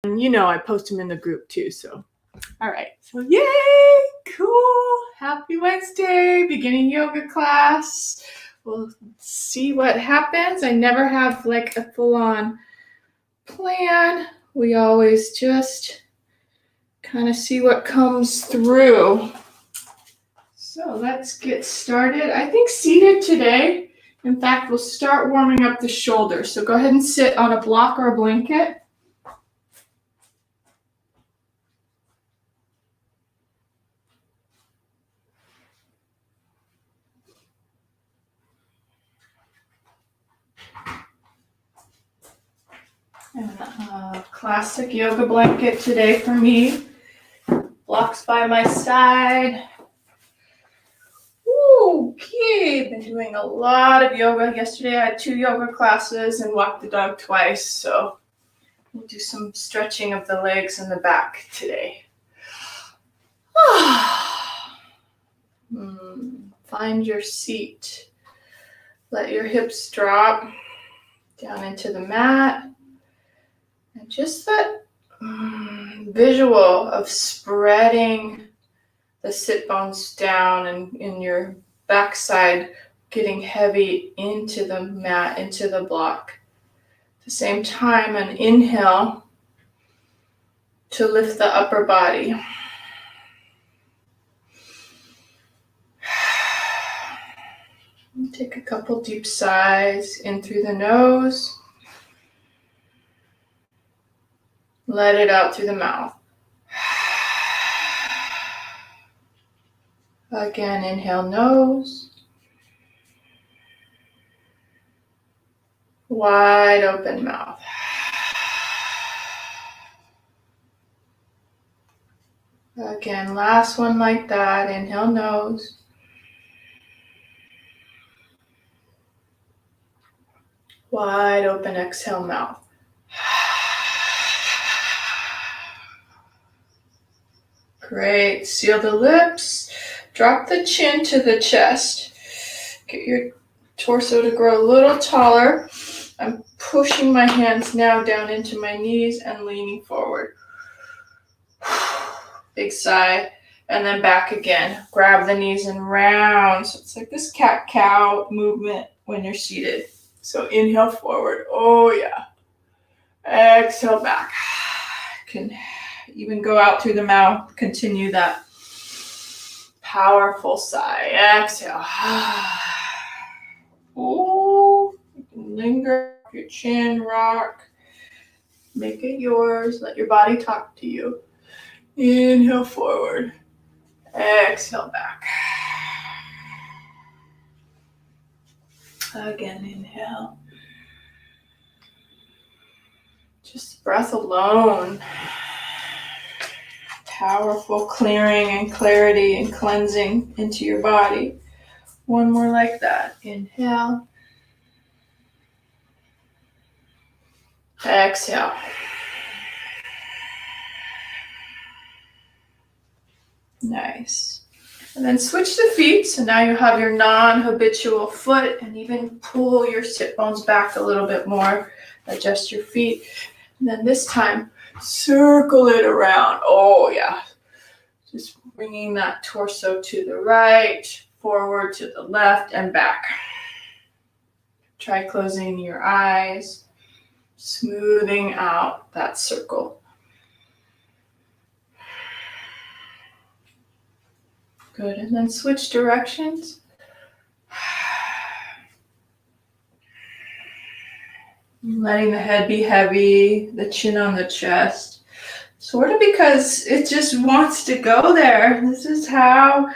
You know, I post them in the group too, so. All right, so yay, cool. Happy Wednesday, beginning yoga class. We'll see what happens. I never have like a full-on plan. We always just kind of see what comes through. So let's get started. I think seated today. In fact, we'll start warming up the shoulders. So go ahead and sit on a block or a blanket. And a classic yoga blanket today for me. Blocks by my side. Okay, been doing a lot of yoga. Yesterday I had 2 yoga classes and walked the dog twice, so we'll do some stretching of the legs and the back today. Find your seat. Let your hips drop down into the mat. And just that visual of spreading the sit bones down and in your backside getting heavy into the mat, into the block. At the same time, an inhale to lift the upper body. Take a couple deep sighs in through the nose. Let it out through the mouth. Again, inhale nose. Wide open mouth. Again, last one like that. Inhale nose. Wide open exhale mouth. Great. Seal the lips. Drop the chin to the chest. Get your torso to grow a little taller. I'm pushing my hands now down into my knees and leaning forward. Big sigh. And then back again. Grab the knees and round. So it's like this cat-cow movement when you're seated. So inhale forward. Oh yeah. Exhale back. Can even go out through the mouth. Continue that powerful sigh. Exhale. Ooh. You can linger. Your chin, rock. Make it yours. Let your body talk to you. Inhale forward. Exhale back. Again, inhale. Just breath alone. Powerful clearing and clarity and cleansing into your body. One more like that. Inhale. Exhale. Nice. And then switch the feet. So now you have your non-habitual foot, and even pull your sit bones back a little bit more. Adjust your feet. And then this time, circle it around. Oh yeah. Just bringing that torso to the right, forward to the left, and back. Try closing your eyes, smoothing out that circle. Good, and then switch directions. Letting the head be heavy, the chin on the chest. Sort of because it just wants to go there. This is how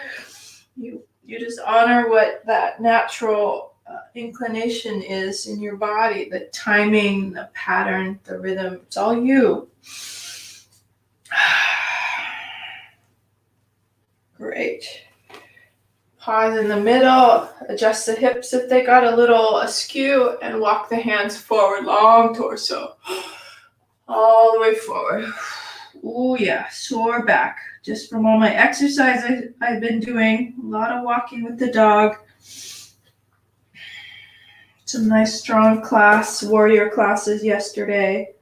you just honor what that natural inclination is in your body, the timing, the pattern, the rhythm. It's all you. Great. Pause in the middle, adjust the hips if they got a little askew, and walk the hands forward, long torso, all the way forward. Oh yeah, soar back. Just from all my exercise I've been doing, a lot of walking with the dog. Some nice strong warrior classes yesterday.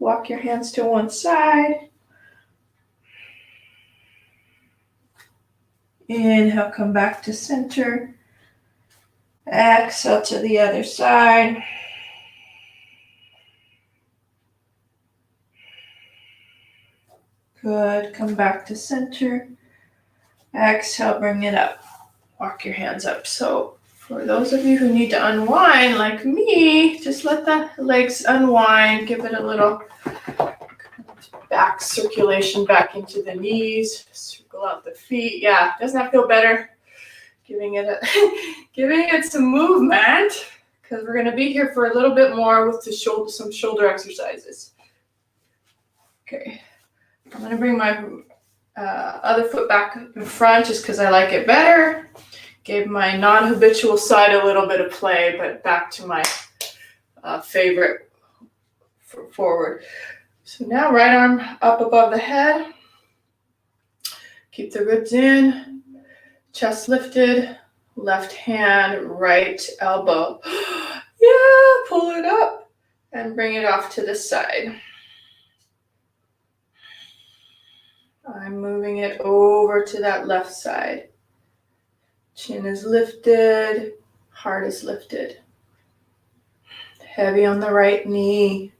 Walk your hands to one side. Inhale, come back to center. Exhale to the other side. Good. Come back to center. Exhale, bring it up. Walk your hands up. So for those of you who need to unwind, like me, just let the legs unwind. Give it a little back circulation back into the knees. Circle out the feet. Yeah, doesn't that feel better? Giving it some movement, because we're going to be here for a little bit more with some shoulder exercises. Okay, I'm going to bring my other foot back in front just because I like it better. Gave my non-habitual side a little bit of play, but back to my favorite forward. So now right arm up above the head. Keep the ribs in, chest lifted, left hand, right elbow. Yeah, pull it up and bring it off to the side. I'm moving it over to that left side. Chin is lifted, heart is lifted. Heavy on the right knee.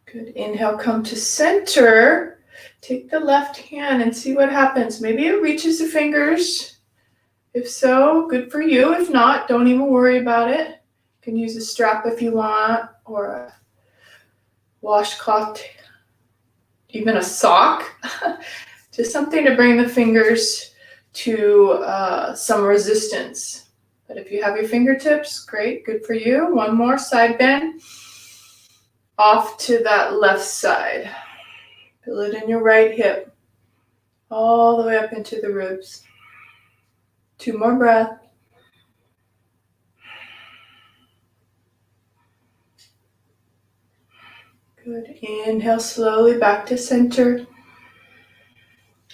Good. Inhale, come to center. Take the left hand and see what happens. Maybe it reaches the fingers. If so, good for you. If not, don't even worry about it. You can use a strap if you want, or a washcloth, even a sock. Just something to bring the fingers to some resistance. But if you have your fingertips, great, good for you. One more, side bend. Off to that left side. Feel it in your right hip. All the way up into the ribs. 2 more breaths. Good. Inhale slowly back to center.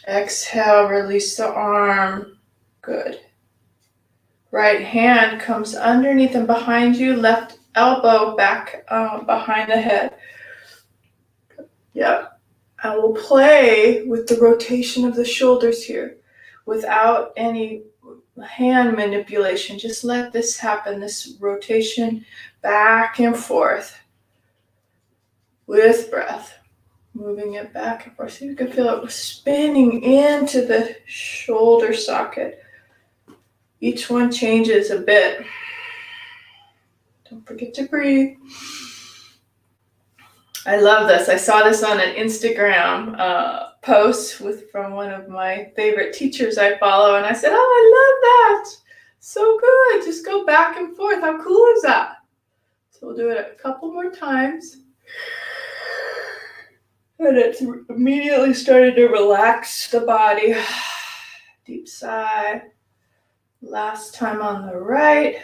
Exhale, release the arm. Good. Right hand comes underneath and behind you. Left elbow back behind the head. Yep. I will play with the rotation of the shoulders here without any hand manipulation. Just let this happen, this rotation back and forth with breath. Moving it back and forth. See if you can feel it spinning into the shoulder socket. Each one changes a bit. Don't forget to breathe. I love this. I saw this on an Instagram post from one of my favorite teachers I follow, and I said, oh, I love that. So good. Just go back and forth. How cool is that? So we'll do it a couple more times. And it's immediately started to relax the body. Deep sigh. Last time on the right.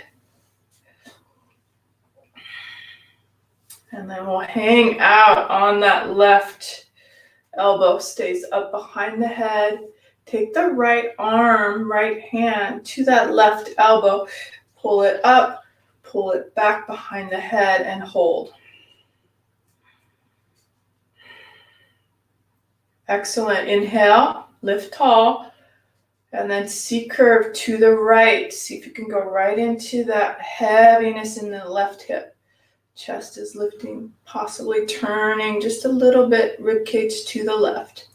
And then we'll hang out on that left elbow. Stays up behind the head. Take the right arm, right hand to that left elbow. Pull it up. Pull it back behind the head and hold. Excellent. Inhale, lift tall, and then C-curve to the right. See if you can go right into that heaviness in the left hip. Chest is lifting, possibly turning just a little bit, rib cage to the left.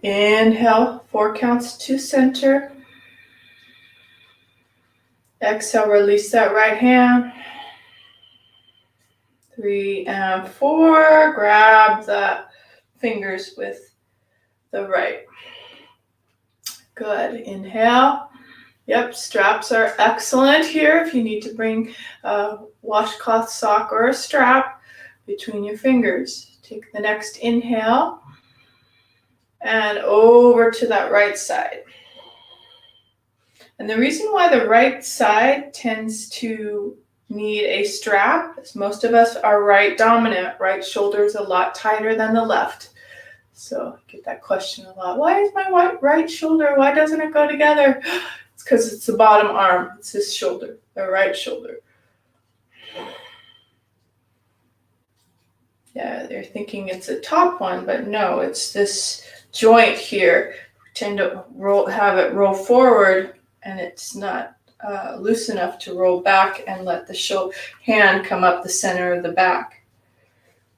Inhale, 4 counts to center. Exhale, release that right hand. 3 and 4. Grab the fingers with the right. Good. Inhale. Yep, straps are excellent here. If you need to bring a washcloth sock or a strap between your fingers. Take the next inhale and over to that right side. And the reason why the right side tends to need a strap is most of us are right dominant. Right shoulder is a lot tighter than the left. So I get that question a lot. Why is my right shoulder, why doesn't it go together? It's because it's the bottom arm. It's his shoulder, the right shoulder. Yeah, they're thinking it's a top one, but no, it's this joint here. We tend to have it roll forward, and it's not loose enough to roll back and let the hand come up the center of the back.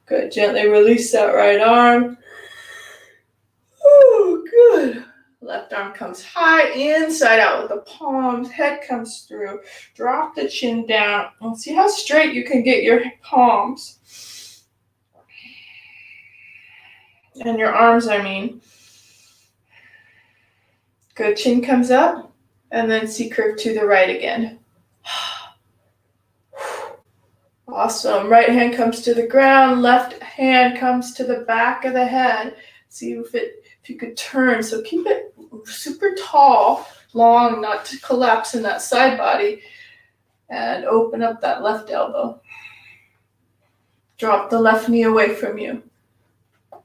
Good. Gently release that right arm. Oh, good. Left arm comes high, inside out with the palms. Head comes through. Drop the chin down. And see how straight you can get your palms. And your arms, I mean. Good. Chin comes up. And then C-curve to the right again. Awesome. Right hand comes to the ground. Left hand comes to the back of the head. See if you could turn. So keep it super tall, long, not to collapse in that side body. And open up that left elbow. Drop the left knee away from you.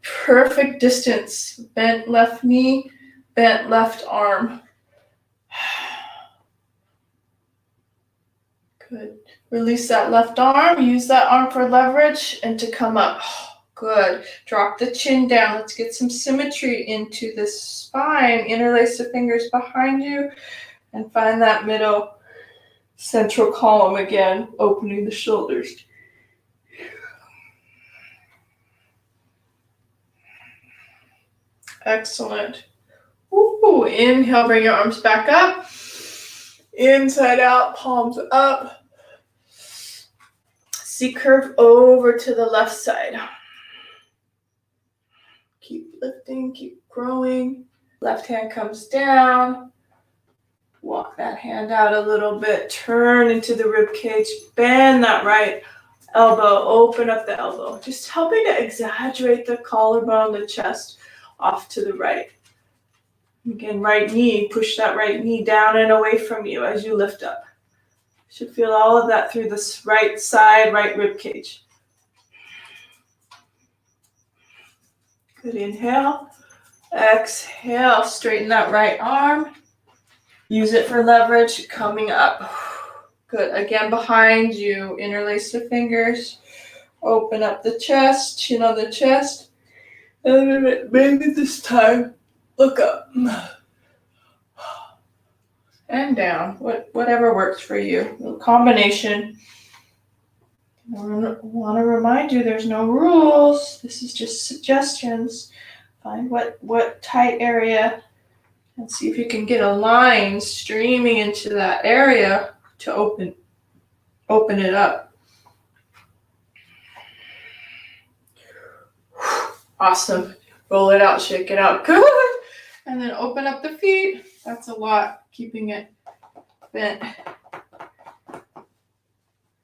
Perfect distance. Bent left knee, bent left arm. Good. Release that left arm. Use that arm for leverage and to come up. Good. Drop the chin down. Let's get some symmetry into the spine. Interlace the fingers behind you and find that middle central column again, opening the shoulders. Excellent. Ooh, inhale, bring your arms back up. Inside out, palms up. C-curve over to the left side. Keep lifting, keep growing. Left hand comes down. Walk that hand out a little bit. Turn into the rib cage. Bend that right elbow. Open up the elbow. Just helping to exaggerate the collarbone, the chest off to the right. Again, right knee. Push that right knee down and away from you as you lift up. Should feel all of that through this right side, right rib cage. Good. Inhale. Exhale. Straighten that right arm. Use it for leverage. Coming up. Good. Again, behind you. Interlace the fingers. Open up the chest. Chin on the chest. And maybe this time, look up. And down. Whatever works for you. A combination. I want to remind you there's no rules. This is just suggestions. Find what tight area and see if you can get a line streaming into that area to open it up. Awesome. Roll it out, shake it out. Good. And then open up the feet. That's a lot. Keeping it bent.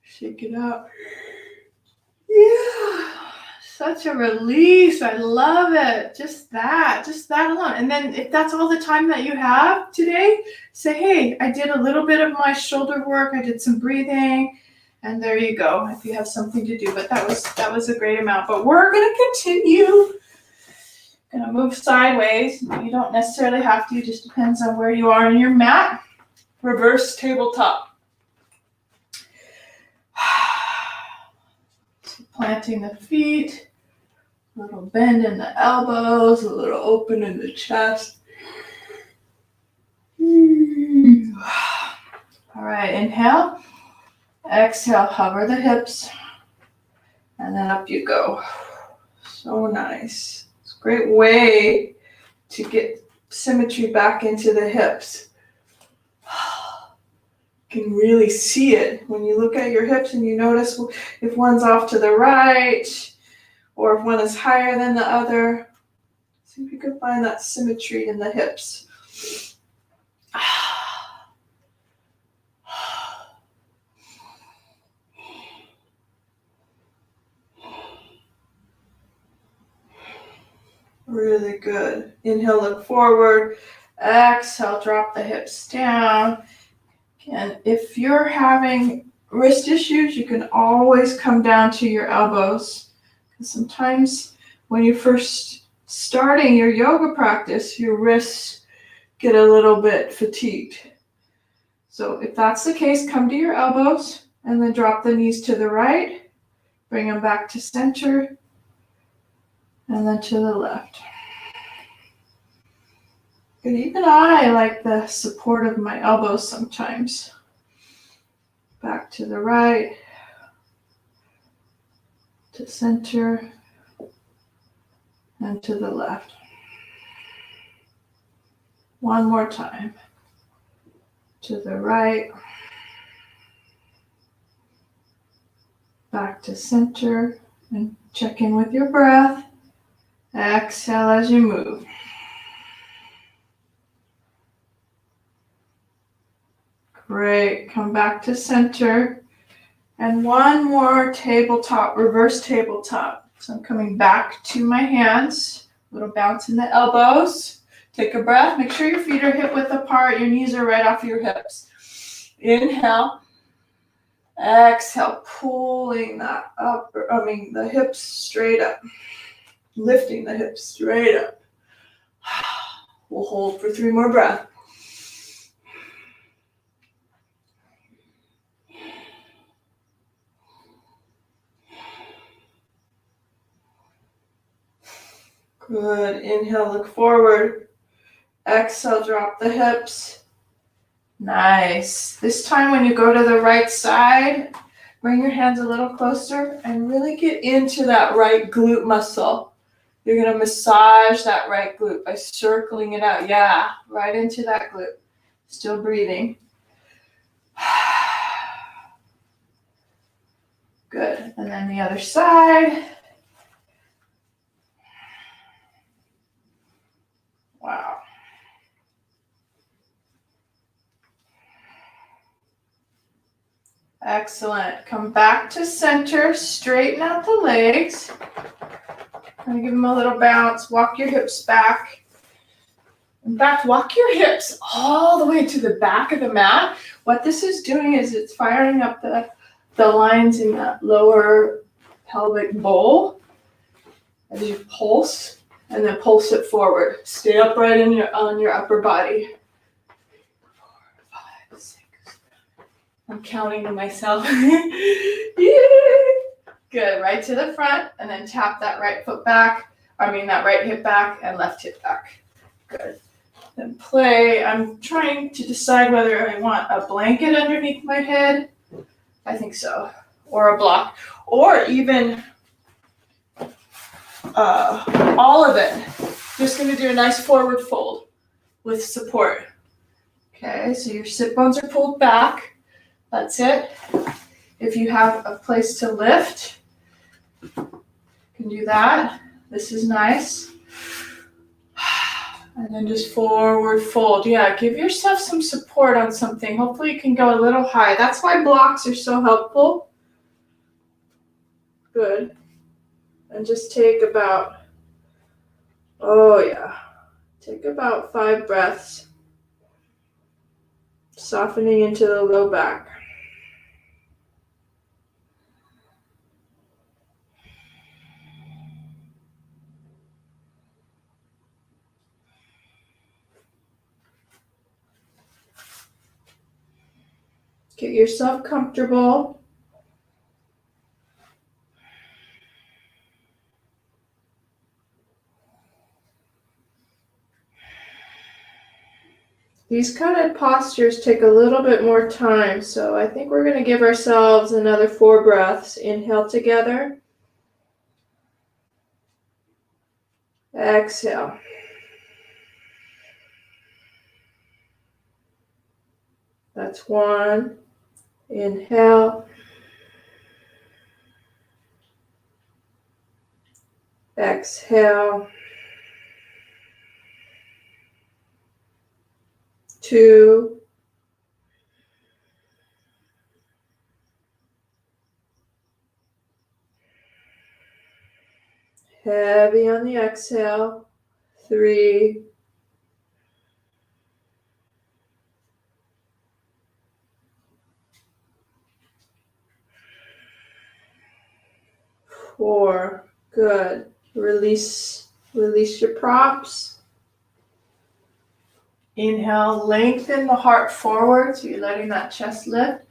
Shake it out. Yeah. Such a release. I love it. Just that alone. And then if that's all the time that you have today, say, hey, I did a little bit of my shoulder work. I did some breathing. And there you go. If you have something to do. But that was a great amount. But we're going to continue. Going to move sideways. You don't necessarily have to. It just depends on where you are on your mat. Reverse tabletop. So planting the feet. A little bend in the elbows. A little open in the chest. All right. Inhale. Exhale. Hover the hips. And then up you go. So nice. Great way to get symmetry back into the hips. You can really see it when you look at your hips and you notice if one's off to the right or if one is higher than the other. See if you can find that symmetry in the hips. Really good. Inhale, look forward. Exhale, drop the hips down. And if you're having wrist issues, you can always come down to your elbows. Because sometimes when you first starting your yoga practice, your wrists get a little bit fatigued. So if that's the case, come to your elbows and then drop the knees to the right, bring them back to center, and then to the left. And even I like the support of my elbows sometimes. Back to the right, to center, and to the left. One more time. To the right, back to center, and check in with your breath. Exhale as you move. Great, come back to center. And one more tabletop, reverse tabletop. So I'm coming back to my hands, little bounce in the elbows. Take a breath, make sure your feet are hip width apart, your knees are right off your hips. Inhale. Exhale, pulling that up, the hips straight up. Lifting the hips straight up. We'll hold for 3 more breaths. Good. Inhale, look forward. Exhale, drop the hips. Nice. This time when you go to the right side, bring your hands a little closer and really get into that right glute muscle. You're going to massage that right glute by circling it out. Yeah, right into that glute. Still breathing. Good. And then the other side. Wow. Excellent. Come back to center. Straighten out the legs. Kind of give them a little bounce. Walk your hips back. In fact, walk your hips all the way to the back of the mat. What this is doing is it's firing up the lines in that lower pelvic bowl as you pulse, and then pulse it forward. Stay upright on your upper body. 4, 5, 6. I'm counting to myself. Yeah. Good. Right to the front, and then tap that right foot back. That right hip back and left hip back. Good. Then play. I'm trying to decide whether I want a blanket underneath my head. I think so. Or a block. Or even all of it. Just going to do a nice forward fold with support. Okay, so your sit bones are pulled back. That's it. If you have a place to lift, you can do that. This is nice. And then just forward fold. Yeah, give yourself some support on something. Hopefully you can go a little high. That's why blocks are so helpful. Good. And just take about, take about 5 breaths. Softening into the low back. Get yourself comfortable. These kind of postures take a little bit more time, so I think we're going to give ourselves another 4 breaths. Inhale together. Exhale. That's 1. Inhale. Exhale. 2. Heavy on the exhale. 3. 4. Good. Release Release your props. Inhale, lengthen the heart forward, so you're letting that chest lift.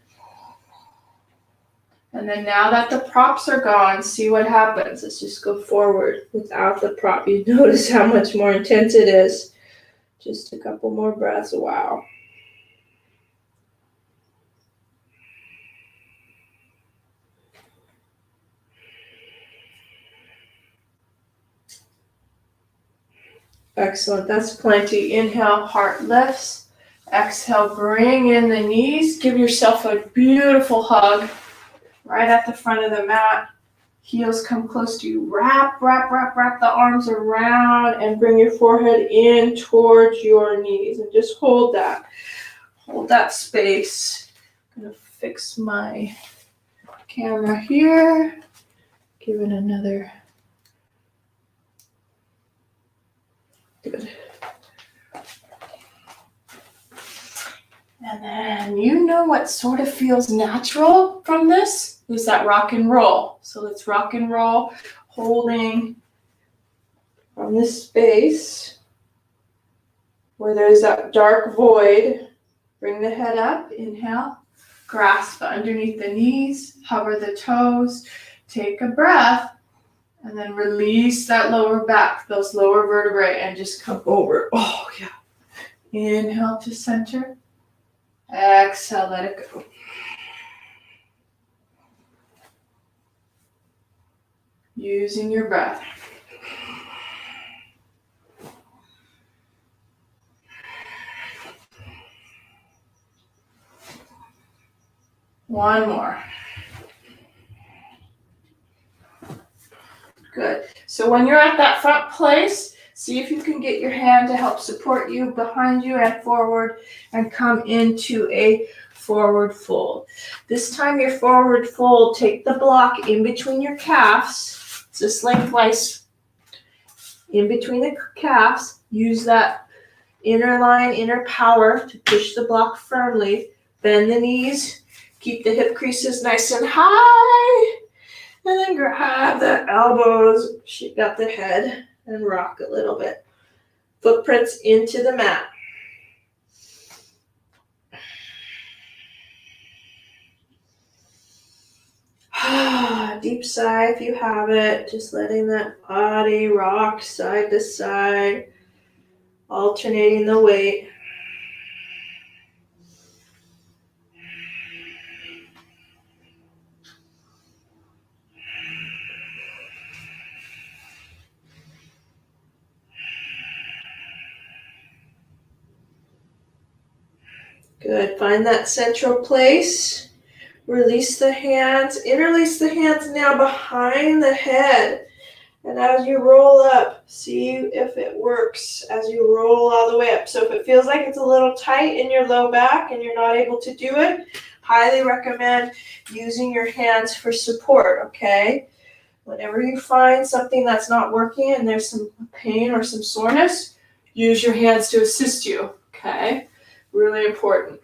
And then now that the props are gone, see what happens. Let's just go forward without the prop. You notice how much more intense it is. Just a couple more breaths. Wow. Excellent. That's plenty. Inhale, heart lifts. Exhale, bring in the knees. Give yourself a beautiful hug right at the front of the mat. Heels come close to you. Wrap the arms around and bring your forehead in towards your knees. And just hold that. Hold that space. I'm going to fix my camera here. Give it another. Good. And then you know what sort of feels natural from this is that rock and roll. So let's rock and roll, holding from this space where there's that dark void. Bring the head up, inhale, grasp underneath the knees, hover the toes, take a breath, and then release that lower back, those lower vertebrae, and just come over. Oh, yeah. Inhale to center. Exhale, let it go. Using your breath. One more. Good. So when you're at that front place, see if you can get your hand to help support you behind you and forward and come into a forward fold. This time your forward fold, take the block in between your calves, just lengthwise in between the calves. Use that inner line, inner power to push the block firmly. Bend the knees, keep the hip creases nice and high. And then grab the elbows, shake out the head, and rock a little bit. Footprints into the mat. Deep sigh if you have it. Just letting that body rock side to side, alternating the weight. Good. Find that central place. Release the hands. Interlace the hands now behind the head. And as you roll up, see if it works as you roll all the way up. So if it feels like it's a little tight in your low back and you're not able to do it, highly recommend using your hands for support, okay? Whenever you find something that's not working and there's some pain or some soreness, use your hands to assist you, okay? Really important.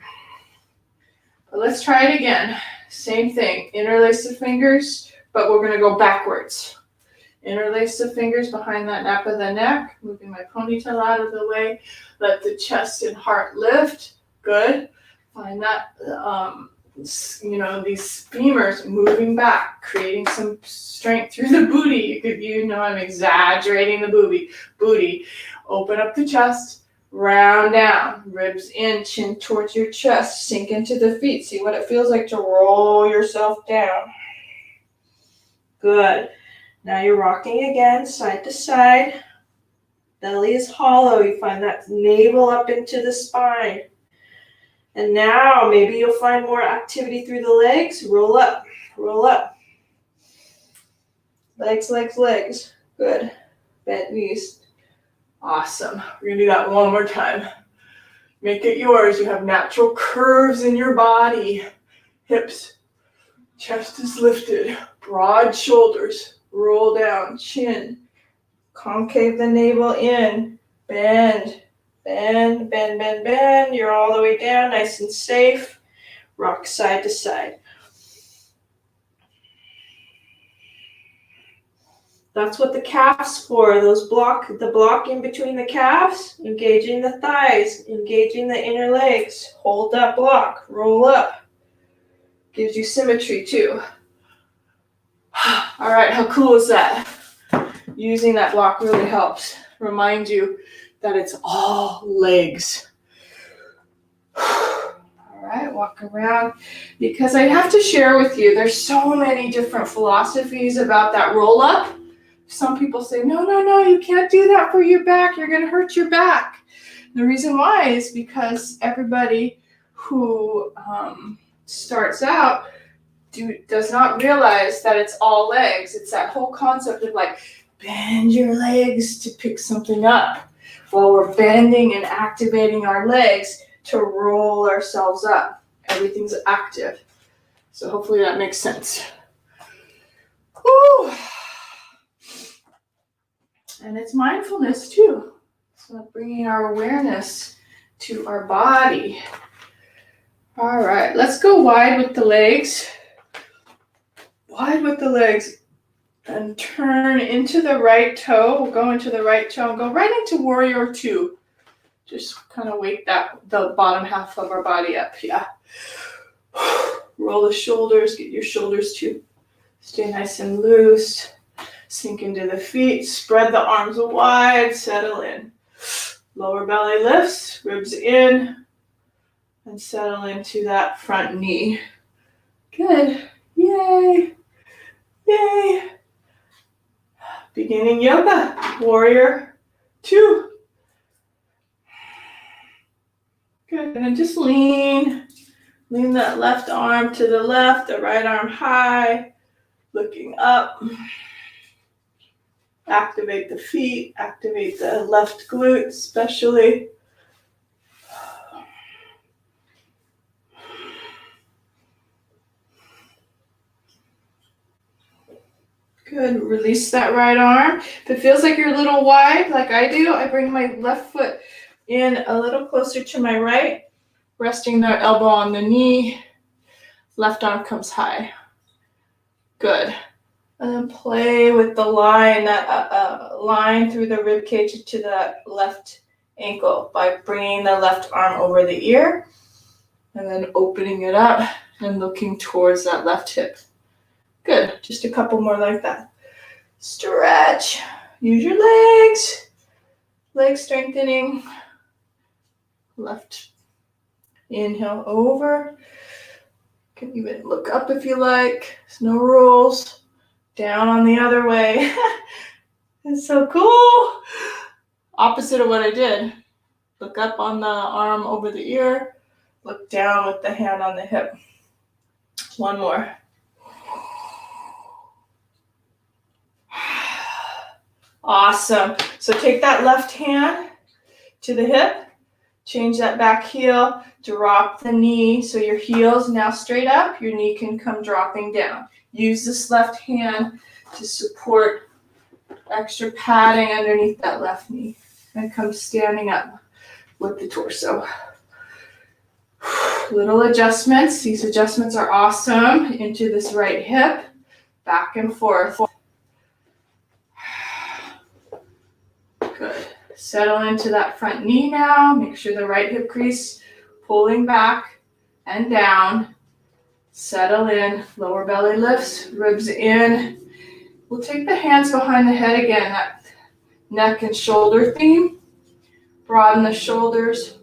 But let's try it again. Same thing, interlace the fingers, but we're gonna go backwards. Interlace the fingers behind that nape of the neck, moving my ponytail out of the way. Let the chest and heart lift. Good. Find that, these femurs moving back, creating some strength through the booty. I'm exaggerating the booty. Open up the chest. Round down, ribs in, chin towards your chest, sink into the feet. See what it feels like to roll yourself down. Good. Now you're rocking again, side to side. Belly is hollow. You find that navel up into the spine. And now maybe you'll find more activity through the legs. Roll up, roll up. Legs, legs, legs. Good. Bent knees. Awesome. We're going to do that one more time. Make it yours. You have natural curves in your body. Hips. Chest is lifted. Broad shoulders. Roll down. Chin. Concave the navel in. Bend. Bend, bend, bend, bend. You're all the way down. Nice and safe. Rock side to side. That's what the calf's for. The block in between the calves, engaging the thighs, engaging the inner legs. Hold that block, roll up. Gives you symmetry too. All right, how cool is that? Using that block really helps remind you that it's all legs. All right, walk around, because I have to share with you, there's so many different philosophies about that roll up. Some people say, no, you can't do that for your back. You're going to hurt your back. The reason why is because everybody who starts out does not realize that it's all legs. It's that whole concept of like, bend your legs to pick something up. Well, we're bending and activating our legs to roll ourselves up. Everything's active. So hopefully that makes sense. Woo. And it's mindfulness too. So bringing our awareness to our body. All right, let's go wide with the legs. Wide with the legs. And turn into the right toe. We'll go into the right toe and go right into warrior two. Just kind of wake the bottom half of our body up. Yeah. Roll the shoulders. Get your shoulders to stay nice and loose. Sink into the feet. Spread the arms wide. Settle in. Lower belly lifts. Ribs in. And settle into that front knee. Good. Yay. Yay. Beginning yoga, warrior two. Good, and then just lean that left arm to the left, the right arm high, looking up. Activate the feet, activate the left glute especially. Good, release that right arm. If it feels like you're a little wide, like I do, I bring my left foot in a little closer to my right, resting the elbow on the knee. Left arm comes high. Good. And then play with the line, that line through the rib cage to the left ankle by bringing the left arm over the ear and then opening it up and looking towards that left hip. Good, just a couple more like that. Stretch, use your legs. Leg strengthening. Left inhale over. Can even look up if you like. There's no rules. Down on the other way. It's so cool. Opposite of what I did. Look up on the arm over the ear. Look down with the hand on the hip. One more. Awesome. So take that left hand to the hip, change that back heel, drop the knee so your heel's now straight up, your knee can come dropping down. Use this left hand to support extra padding underneath that left knee and come standing up with the torso. Little adjustments. These adjustments are awesome. Into this right hip, back and forth. Good. Settle into that front knee now. Make sure the right hip crease pulling back and down. Settle in. Lower belly lifts, ribs in. We'll take the hands behind the head again, that neck and shoulder theme. Broaden the shoulders.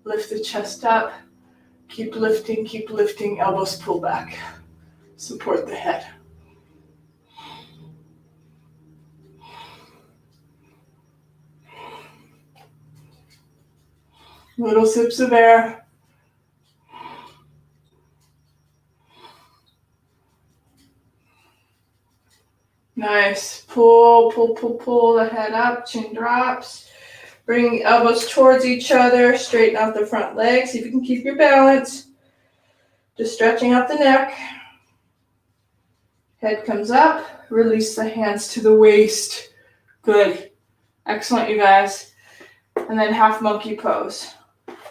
Lift the chest up. Keep lifting, elbows pull back. Support the head. Little sips of air. Nice. Pull the head up, chin drops. Bring elbows towards each other, straighten out the front leg. See if you can keep your balance. Just stretching out the neck. Head comes up. Release the hands to the waist. Good. Excellent, you guys. And then half monkey pose.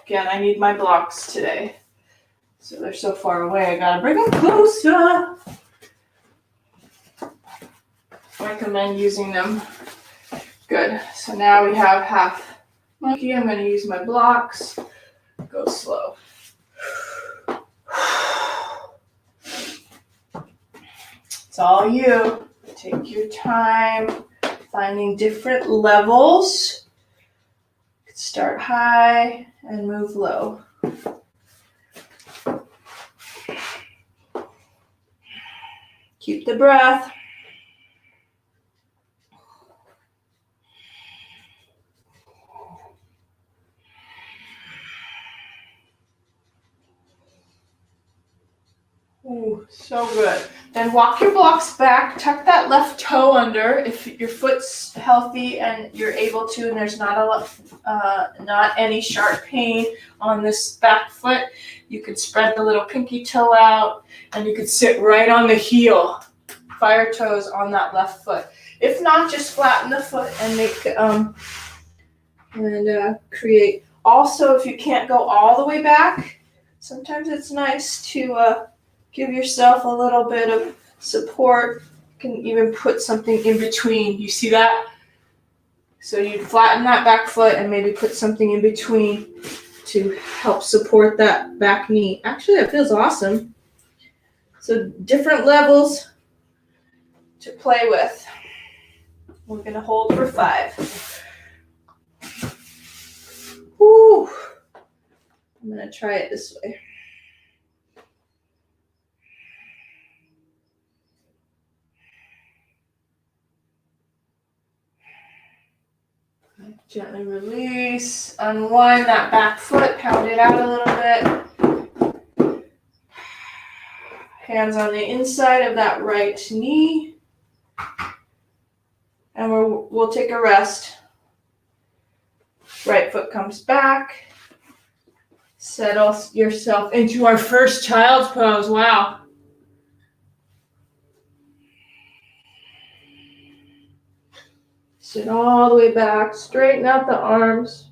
Again, I need my blocks today. So they're so far away, I gotta bring them closer. recommend using them. Good. So now we have half monkey. I'm going to use my blocks. Go slow. It's all you. Take your time finding different levels. Start high and move low. Keep the breath. Ooh, so good. Then walk your blocks back, tuck that left toe under if your foot's healthy and you're able to, and there's not any sharp pain on this back foot. You could spread the little pinky toe out, and you could sit right on the heel, fire toes on that left foot. If not, just flatten the foot and make create. Also, if you can't go all the way back, sometimes it's nice to give yourself a little bit of support. You can even put something in between. You see that? So you'd flatten that back foot and maybe put something in between to help support that back knee. Actually, that feels awesome. So different levels to play with. We're going to hold for 5. Woo! I'm going to try it this way. Gently release, unwind that back foot, pound it out a little bit. Hands on the inside of that right knee. And we'll take a rest. Right foot comes back. Settle yourself into our first child's pose. Wow. Sit all the way back, straighten out the arms.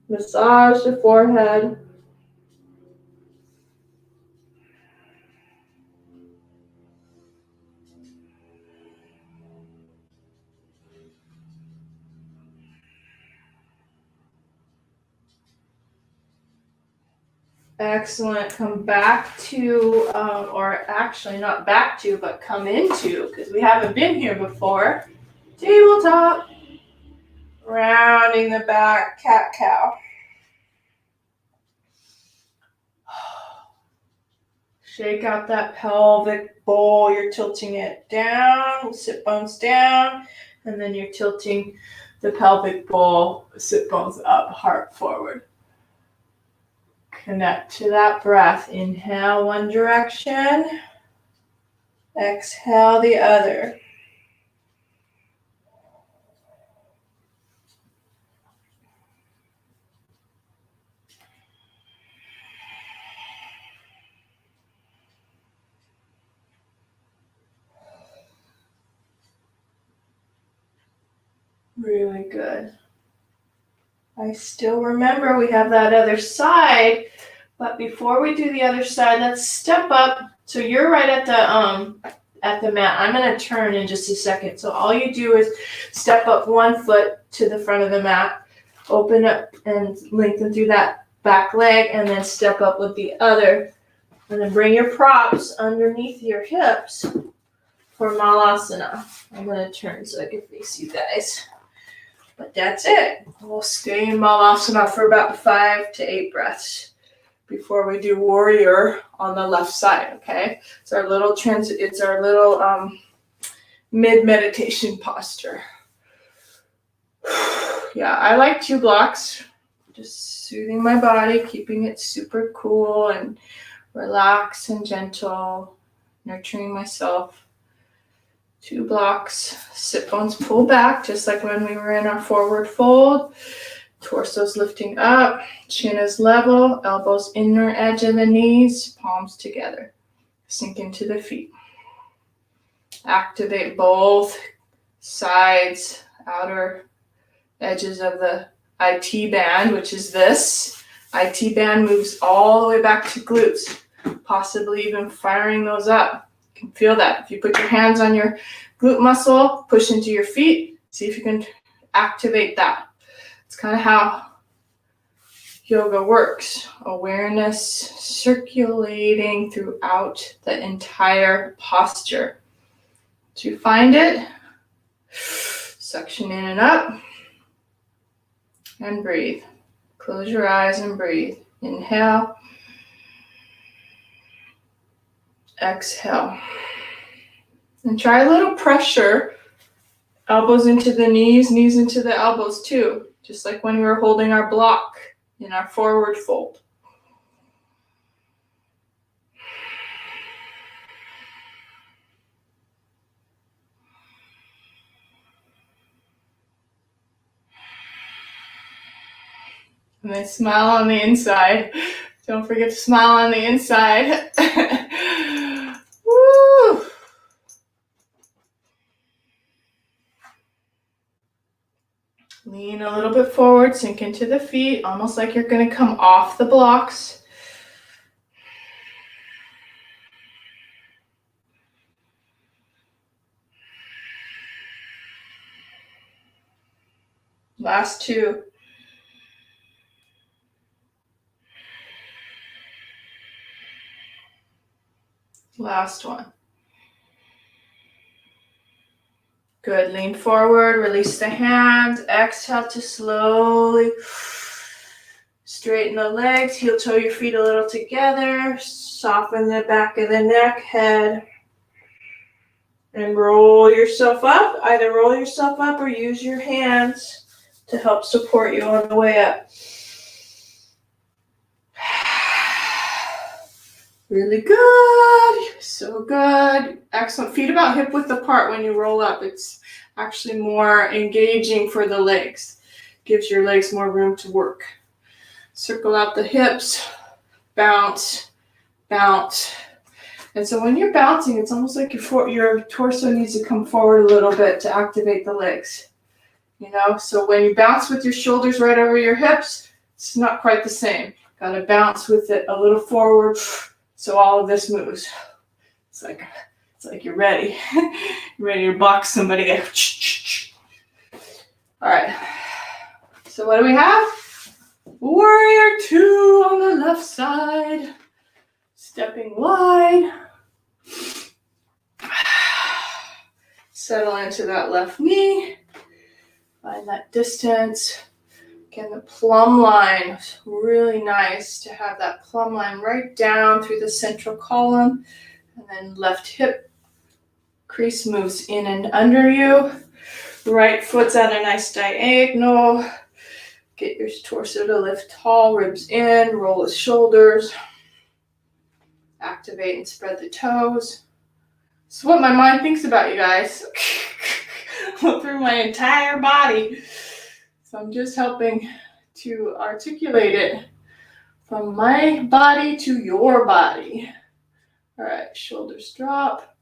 Massage the forehead. Excellent. Come back to, or actually not back to, but come into, because we haven't been here before. Tabletop. Rounding the back, cat-cow. Shake out that pelvic bowl. You're tilting it down, sit bones down, and then you're tilting the pelvic bowl, sit bones up, heart forward. Connect to that breath. Inhale one direction. Exhale the other. Really good. I still remember we have that other side, but before we do the other side, let's step up. So you're right at the mat. I'm going to turn in just a second. So all you do is step up one foot to the front of the mat, open up and lengthen through that back leg, and then step up with the other. And then bring your props underneath your hips for Malasana. I'm going to turn so I can face you guys. But that's it. We'll stay in Malasana for about 5 to 8 breaths before we do warrior on the left side, okay? It's our little mid meditation posture. Yeah, I like 2 blocks. Just soothing my body, keeping it super cool and relaxed and gentle, nurturing myself. 2 blocks, sit bones pull back, just like when we were in our forward fold. Torso's lifting up, chin is level, elbows inner edge of the knees, palms together. Sink into the feet. Activate both sides, outer edges of the IT band, which is this. IT band moves all the way back to glutes, possibly even firing those up. can feel that. If you put your hands on your glute muscle, push into your feet, see if you can activate that. It's kind of how yoga works. Awareness circulating throughout the entire posture. So you find it, suction in and up, and breathe. Close your eyes and breathe. Inhale. Exhale. And try a little pressure. Elbows into the knees, knees into the elbows too. Just like when we were holding our block in our forward fold. And then smile on the inside. Don't forget to smile on the inside. Woo! Lean a little bit forward, sink into the feet, almost like you're going to come off the blocks. Last two. Last one. Good. Lean forward, release the hands. Exhale to slowly straighten the legs. Heel toe your feet a little together. Soften the back of the neck, head. And roll yourself up. Either roll yourself up or use your hands to help support you on the way up. Really good. So good. Excellent. Feet about hip width apart when you roll up. It's actually more engaging for the legs. Gives your legs more room to work. Circle out the hips. Bounce. Bounce. And so when you're bouncing, it's almost like your torso needs to come forward a little bit to activate the legs. You know, so when you bounce with your shoulders right over your hips, it's not quite the same. Got to bounce with it a little forward so all of this moves. It's like you're ready. You're ready to box somebody. All right. So what do we have? Warrior 2 on the left side. Stepping wide. Settle into that left knee. Find that distance. Again, the plumb line. Really nice to have that plumb line right down through the central column. And then left hip crease moves in and under you. Right foot's at a nice diagonal. Get your torso to lift tall, ribs in, roll the shoulders. Activate and spread the toes. It's what my mind thinks about you guys. Through my entire body. So I'm just helping to articulate it from my body to your body. All right, shoulders drop.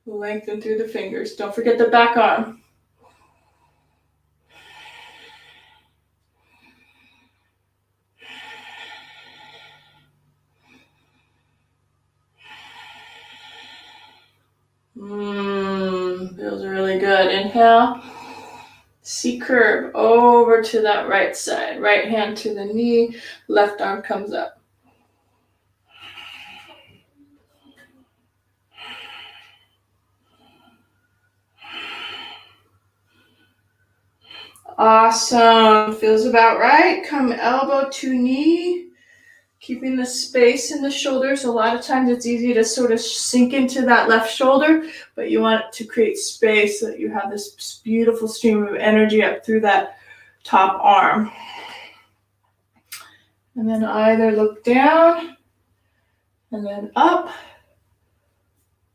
Lengthen through the fingers. Don't forget the back arm. Feels really good. Inhale. C curve over to that right side. Right hand to the knee. Left arm comes up. Awesome. Feels about right. Come elbow to knee. Keeping the space in the shoulders. A lot of times it's easy to sort of sink into that left shoulder, but you want to create space so that you have this beautiful stream of energy up through that top arm. And then either look down and then up,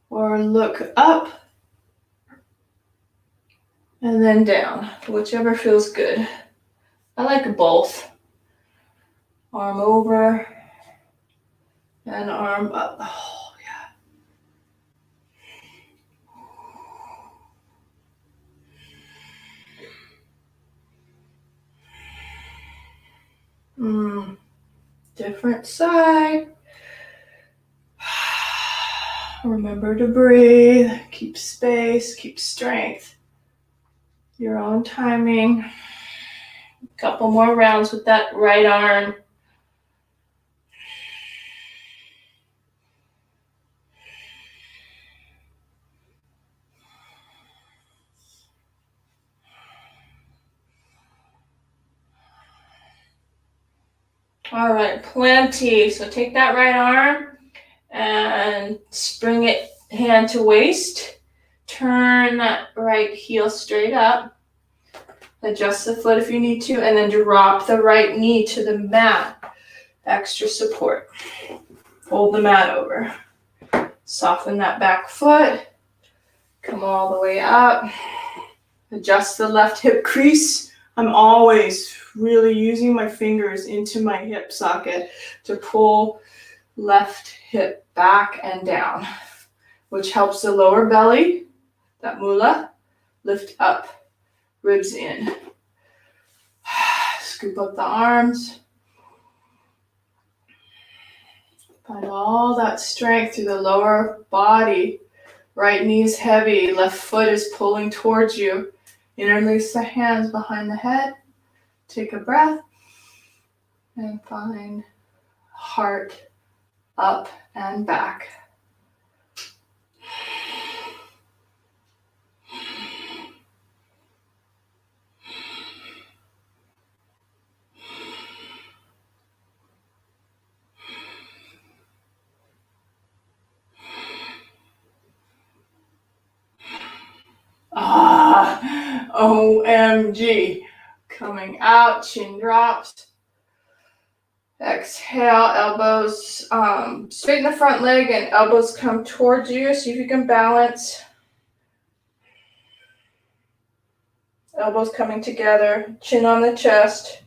or look up and then down, whichever feels good. I like both. Arm over and arm up. Oh, yeah. Different side. Remember to breathe, keep space, keep strength. Your own timing. A couple more rounds with that right arm. All right, plenty. So take that right arm and bring it hand to waist. Turn that right heel straight up. Adjust the foot if you need to, and then drop the right knee to the mat. Extra support. Fold the mat over. Soften that back foot. Come all the way up. Adjust the left hip crease. I'm always really using my fingers into my hip socket to pull left hip back and down, which helps the lower belly, that mula, lift up, ribs in. Scoop up the arms. Find all that strength through the lower body. Right knee is heavy, left foot is pulling towards you. Interlace the hands behind the head. Take a breath and find heart up and back. OMG. Coming out, chin drops. Exhale, elbows straighten the front leg and elbows come towards you. See if you can balance. Elbows coming together, chin on the chest.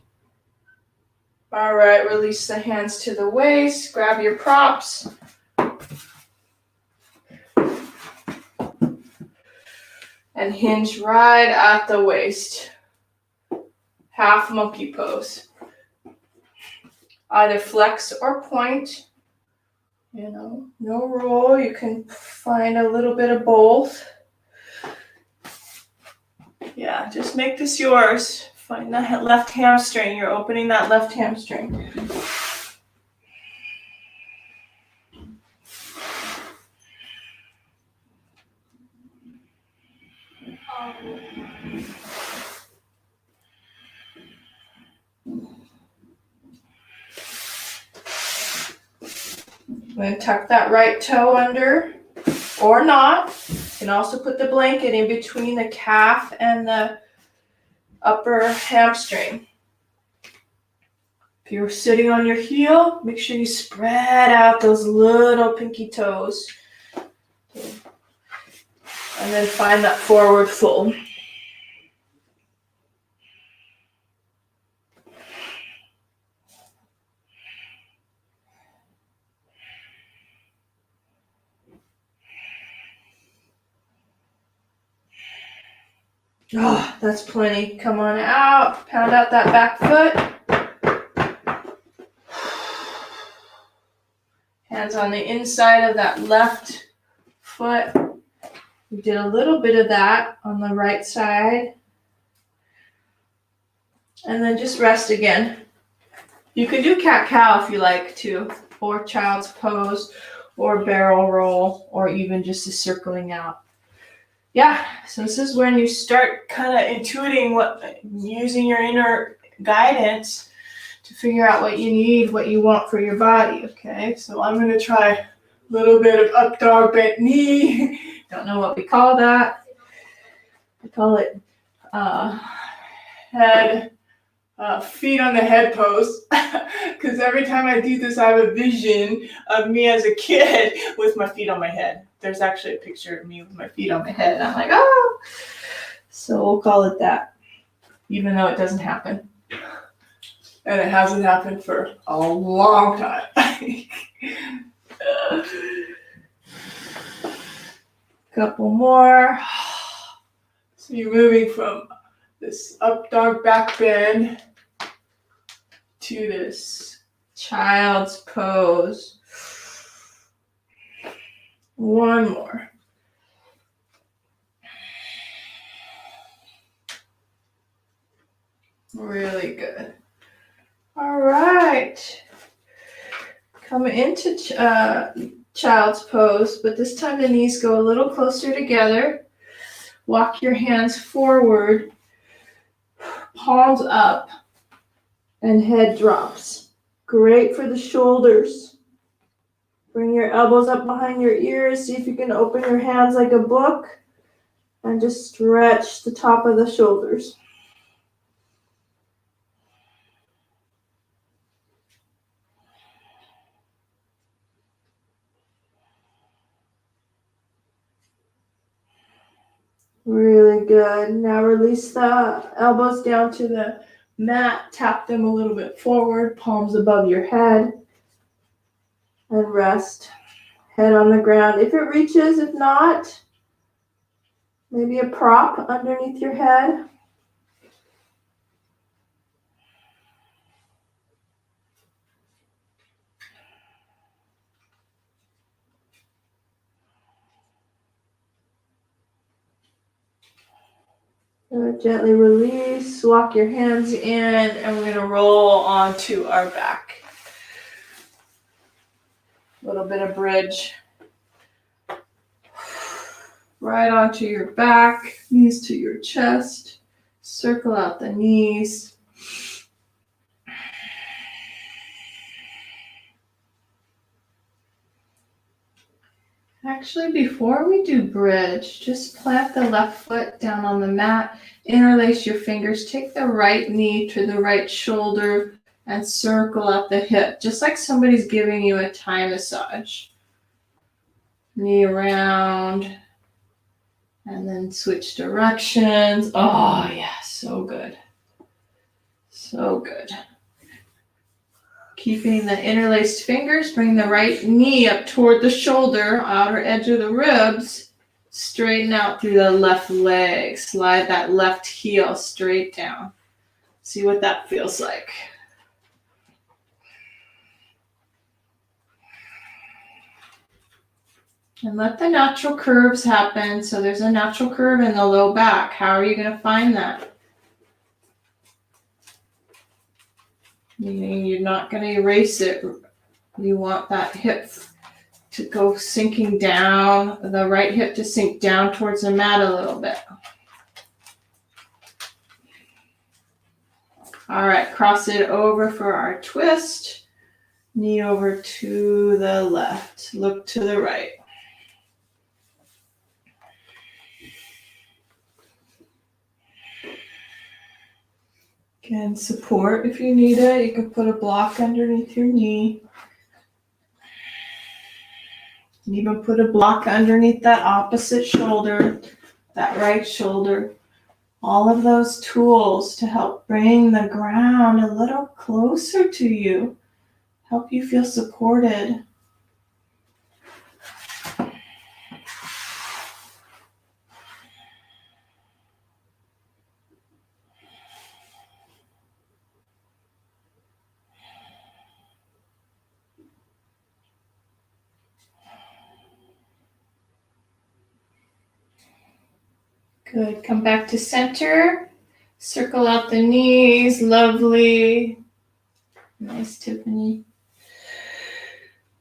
All right, release the hands to the waist. Grab your props. And hinge right at the waist. Half monkey pose. Either flex or point. No rule. You can find a little bit of both. Yeah, just make this yours. Find that left hamstring. You're opening that left hamstring. I'm going to tuck that right toe under, or not. You can also put the blanket in between the calf and the upper hamstring. If you're sitting on your heel, make sure you spread out those little pinky toes. And then find that forward fold. Oh, that's plenty. Come on out. Pound out that back foot. Hands on the inside of that left foot. We did a little bit of that on the right side. And then just rest again. You can do cat-cow if you like to, or child's pose, or barrel roll, or even just a circling out. Yeah, so this is when you start kind of intuiting using your inner guidance to figure out what you need, what you want for your body, okay? So I'm going to try a little bit of up dog bent knee. Don't know what we call that. I call it feet on the head pose, because every time I do this, I have a vision of me as a kid with my feet on my head. There's actually a picture of me with my feet on my head, and I'm like, oh! So we'll call it that, even though it doesn't happen. And it hasn't happened for a long time. Couple more. So you're moving from this up dog back bend to this child's pose. One more. Really good. All right. Come into child's pose, but this time the knees go a little closer together. Walk your hands forward, palms up, and head drops. Great for the shoulders. Bring your elbows up behind your ears. See if you can open your hands like a book and just stretch the top of the shoulders. Really good. Now release the elbows down to the mat. Tap them a little bit forward, palms above your head. And rest. Head on the ground. If it reaches, if not, maybe a prop underneath your head. Gently release, walk your hands in, and we're going to roll onto our back. A little bit of bridge. Right onto your back, knees to your chest. Circle out the knees. Actually, before we do bridge, just plant the left foot down on the mat, interlace your fingers, take the right knee to the right shoulder, and circle out the hip, just like somebody's giving you a Thai massage. Knee around, and then switch directions. Oh, yeah, so good. So good. Keeping the interlaced fingers, bring the right knee up toward the shoulder, outer edge of the ribs. Straighten out through the left leg. Slide that left heel straight down. See what that feels like. And let the natural curves happen. So there's a natural curve in the low back. How are you going to find that? Meaning you're not going to erase it. You want that hip to go sinking down, the right hip to sink down towards the mat a little bit. All right, cross it over for our twist. Knee over to the left. Look to the right. Again, support if you need it. You can put a block underneath your knee. And even put a block underneath that opposite shoulder, that right shoulder. All of those tools to help bring the ground a little closer to you. Help you feel supported. Good. Come back to center. Circle out the knees. Lovely. Nice, Tiffany.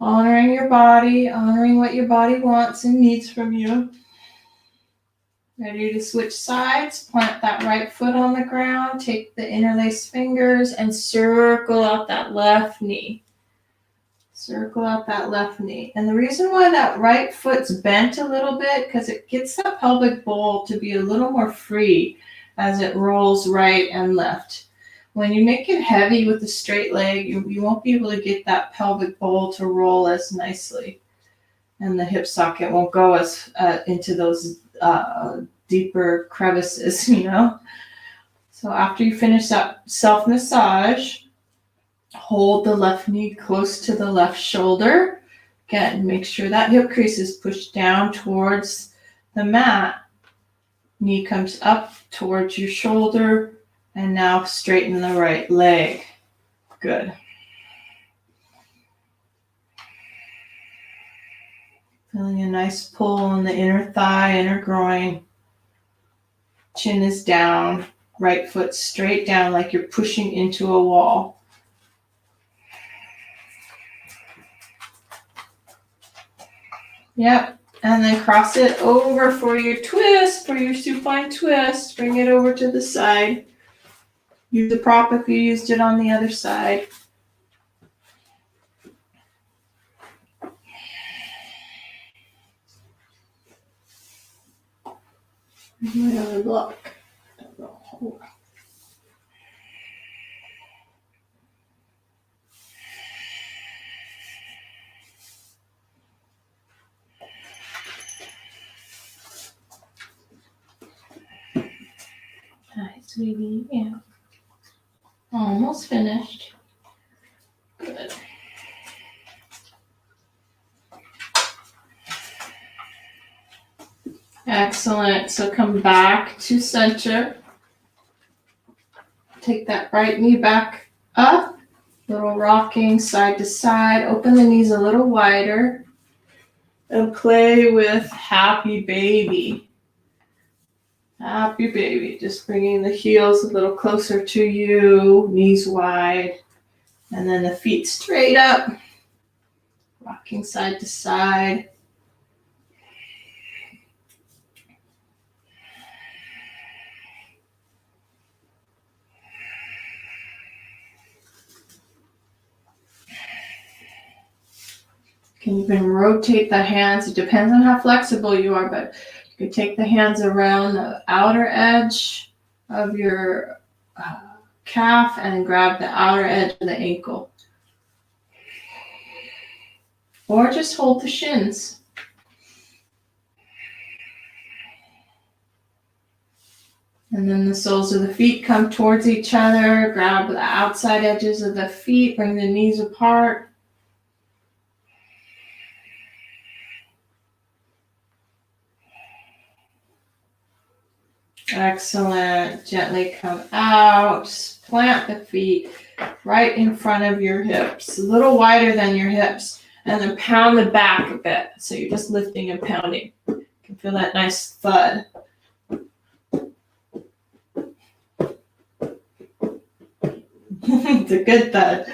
Honoring your body, honoring what your body wants and needs from you. Ready to switch sides. Plant that right foot on the ground. Take the interlaced fingers and circle out that left knee. Circle out that left knee. And the reason why that right foot's bent a little bit, because it gets that pelvic bowl to be a little more free as it rolls right and left. When you make it heavy with the straight leg, you won't be able to get that pelvic bowl to roll as nicely. And the hip socket won't go as into those deeper crevices, you know? So after you finish that self-massage, hold the left knee close to the left shoulder. Again, make sure that hip crease is pushed down towards the mat. Knee comes up towards your shoulder. And now straighten the right leg. Good. Feeling a nice pull in the inner thigh, inner groin. Chin is down, right foot straight down like you're pushing into a wall. Yep, and then cross it over for your twist, for your supine twist. Bring it over to the side. Use the prop if you used it on the other side. My other block. Don't know. Hold on. Hi, sweetie. Yeah. Almost finished. Good. Excellent. So come back to center. Take that right knee back up. Little rocking side to side. Open the knees a little wider. And play with happy baby. Happy baby. Just bringing the heels a little closer to you. Knees wide. And then the feet straight up. Rocking side to side. You can even rotate the hands. It depends on how flexible you are, but you can take the hands around the outer edge of your calf and grab the outer edge of the ankle. Or just hold the shins. And then the soles of the feet come towards each other. Grab the outside edges of the feet. Bring the knees apart. Excellent. Gently come out. Plant the feet right in front of your hips, a little wider than your hips, and then pound the back a bit. So you're just lifting and pounding. You can feel that nice thud. It's a good thud.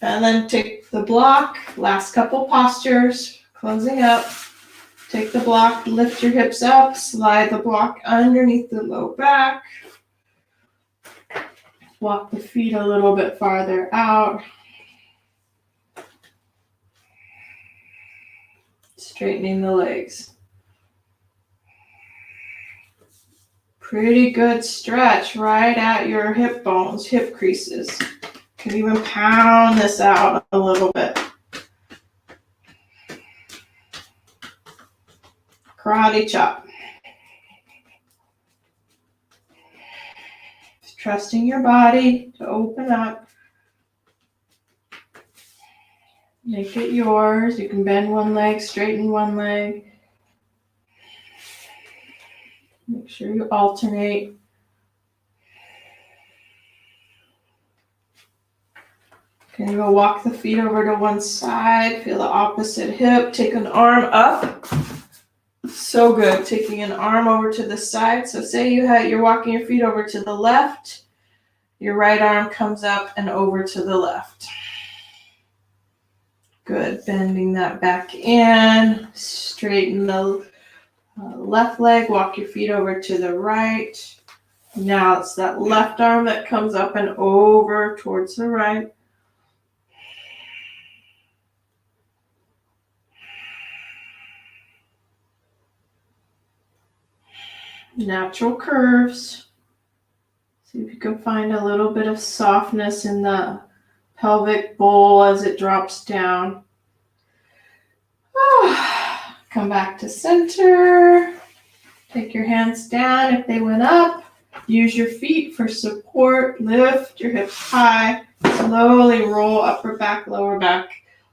And then take the block, last couple postures, closing up. Take the block, lift your hips up, slide the block underneath the low back. Walk the feet a little bit farther out. Straightening the legs. Pretty good stretch right at your hip bones, hip creases. Can even pound this out a little bit. Karate chop. Just trusting your body to open up. Make it yours. You can bend one leg, straighten one leg. Make sure you alternate. Okay, go walk the feet over to one side. Feel the opposite hip. Take an arm up. So good. Taking an arm over to the side. So say you're walking your feet over to the left. Your right arm comes up and over to the left. Good. Bending that back in. Straighten the left leg. Walk your feet over to the right. Now it's that left arm that comes up and over towards the right. Natural curves. See if you can find a little bit of softness in the pelvic bowl as it drops down. Come back to center. Take your hands down if they went up. Use your feet for support. Lift your hips high. Slowly roll upper back, lower back,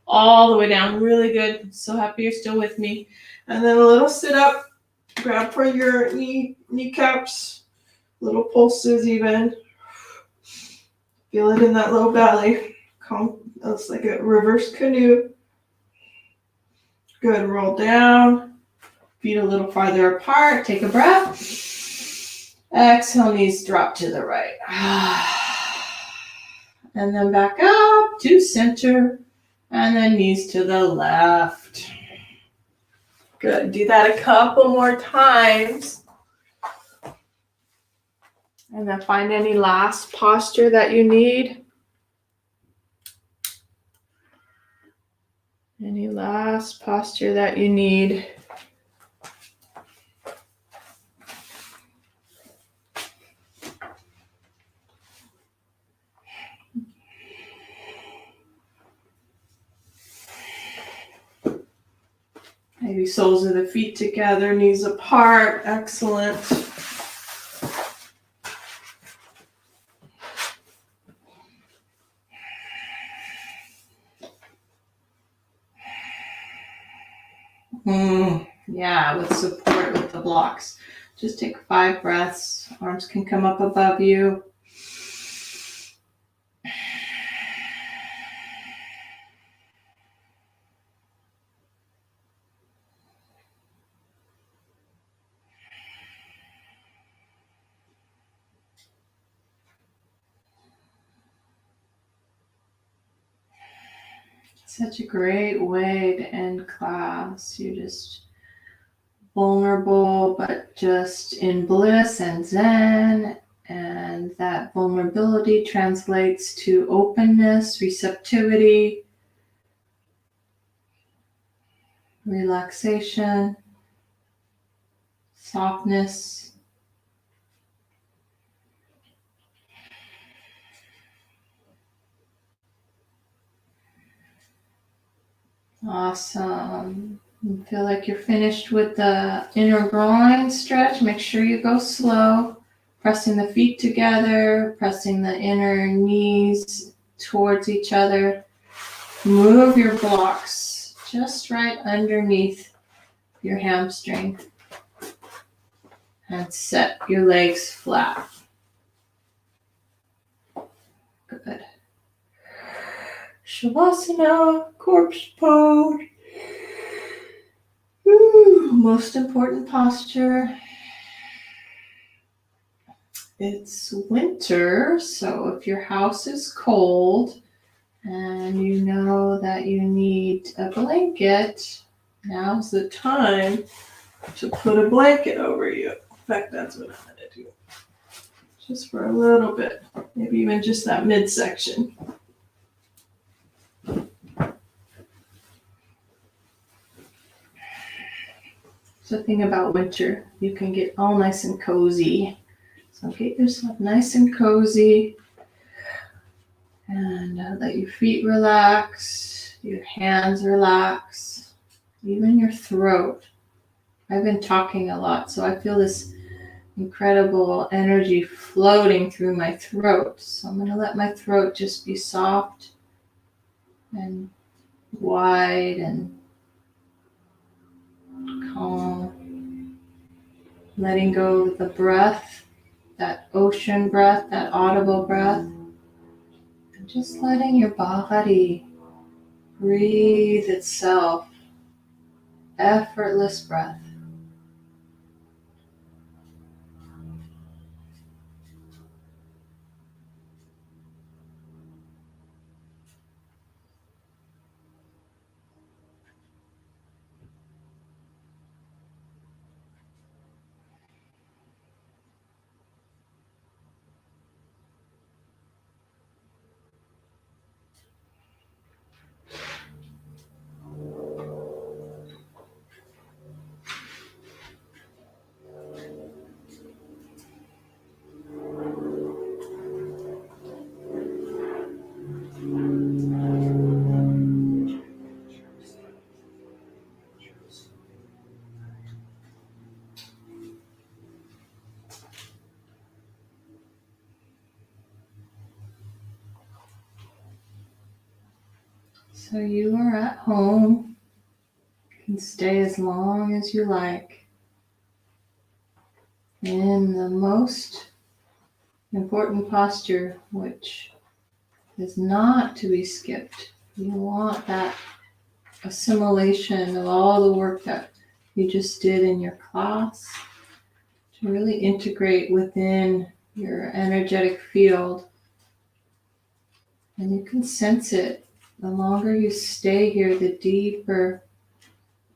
all the way down. Really good. I'm so happy you're still with me. And then a little sit up. Grab for your kneecaps, little pulses even. Feel it in that low belly. It's like a reverse canoe. Good. Roll down. Feet a little farther apart. Take a breath. Exhale, knees drop to the right. And then back up to center. And then knees to the left. Good. Do that a couple more times. And then find any last posture that you need. Any last posture that you need. Maybe soles of the feet together, knees apart. Excellent. Yeah, with support with the blocks. Just take 5 breaths. Arms can come up above you. Such a great way to end class. You're just vulnerable, but just in bliss and zen. And that vulnerability translates to openness, receptivity, relaxation, softness. Awesome. You feel like you're finished with the inner groin stretch. Make sure you go slow, pressing the feet together, pressing the inner knees towards each other. Move your blocks just right underneath your hamstring and set your legs flat. Good. Shavasana, corpse pose. Most important posture. It's winter, so if your house is cold and you know that you need a blanket, now's the time to put a blanket over you. In fact, that's what I'm going to do. Just for a little bit, maybe even just that midsection. So the thing about winter, you can get all nice and cozy. So get yourself nice and cozy and let your feet relax, your hands relax, even your throat. I've been talking a lot, so I feel this incredible energy floating through my throat. So I'm going to let my throat just be soft and wide and calm. Letting go of the breath, that ocean breath, that audible breath. And just letting your body breathe itself. Effortless breath. So you are at home. You can stay as long as you like. In the most important posture, which is not to be skipped. You want that assimilation of all the work that you just did in your class to really integrate within your energetic field. And you can sense it. The longer you stay here, the deeper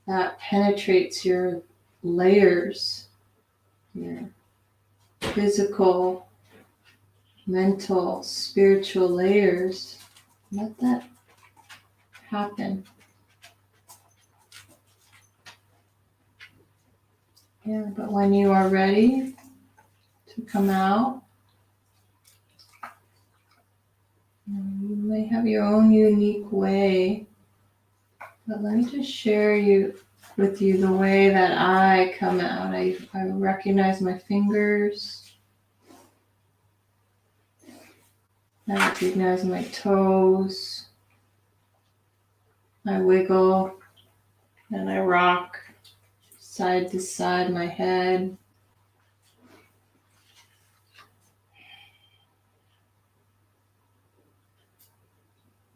that penetrates your layers, your physical, mental, spiritual layers. Let that happen. Yeah, but when you are ready to come out, you may have your own unique way, but let me just share with you the way that I come out. I recognize my fingers. I recognize my toes. I wiggle and I rock side to side my head.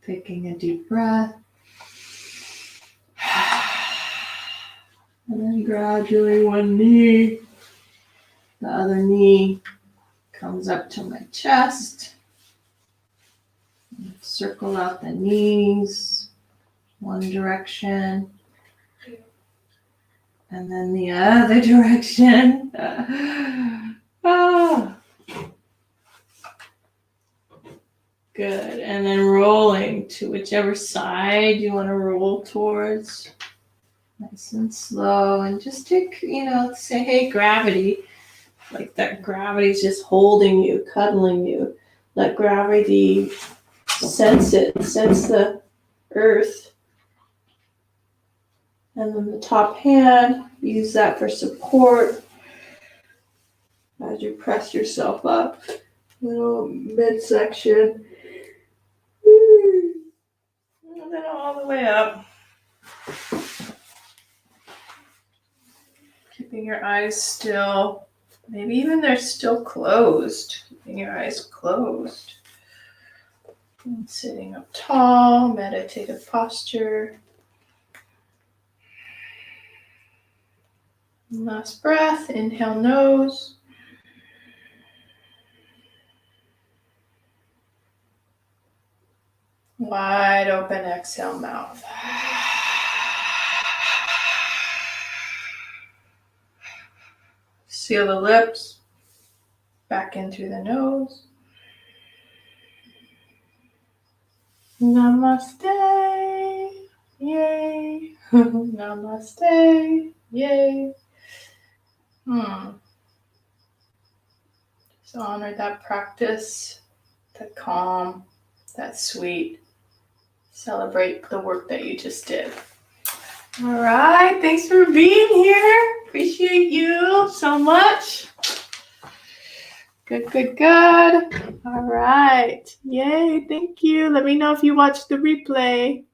Taking a deep breath. And then gradually one knee, the other knee comes up to my chest. Circle out the knees, one direction, and then the other direction. Good. And then rolling to whichever side you want to roll towards. Nice and slow. And just take, say, hey, gravity. Like that gravity's just holding you, cuddling you. Let gravity sense it. Sense the earth. And then the top hand, use that for support as you press yourself up. Little midsection. And then all the way up. Keeping your eyes still. Maybe even they're still closed. Keeping your eyes closed. And sitting up tall, meditative posture. Last breath, inhale nose. Wide open, exhale mouth. Seal the lips, back in through the nose. Namaste, yay. Namaste, yay. Just honor that practice, that calm, that sweet. Celebrate the work that you just did. All right, thanks for being here. Appreciate you so much. Good, good, good. All right. Yay, thank you. Let me know if you watch the replay.